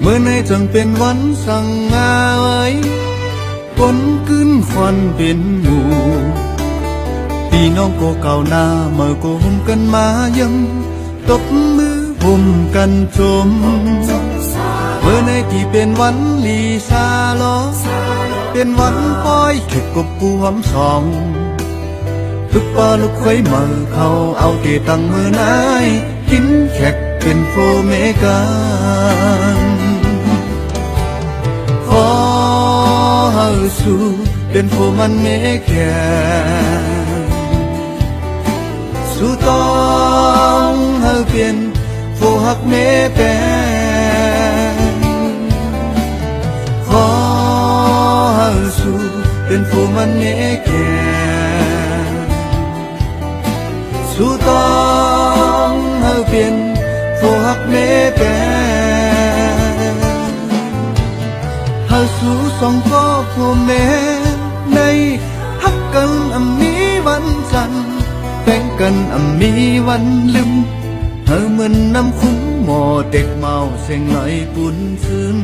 เมื่อในจังเป็นวันสั่งงายฝนขึ้นควันเป็นหมู่พี่น้องโกเก่าหน้าเมื่อโกห่มกันมายังตบมือห่มกันชมเมื่อในที่เป็นวันลีซาลอเป็นวันปล่อยเข็กกบปูหอมสองทุกปอลูกไข่เมื่อเขาเอาเกตังเมื่อนายกินแขกเป็นโฟเมกันขอเฮาสู่เป็นโฟมันเมแกสู่ต้องเฮาเป็นโฟหักเมแปขอเฮาสู่เป็นโฟมันเมแกสู่ต้องเฮาเป็นโฟหักเมแปเฮาสู่สองพ่อโฟแม่ในฮักกันมีวันจันทร์แบ่งกันมีวันลืมเฮาเหมือนน้ำคุ้มหม้อเด็กเมาเสียงไหลปุ่นซึม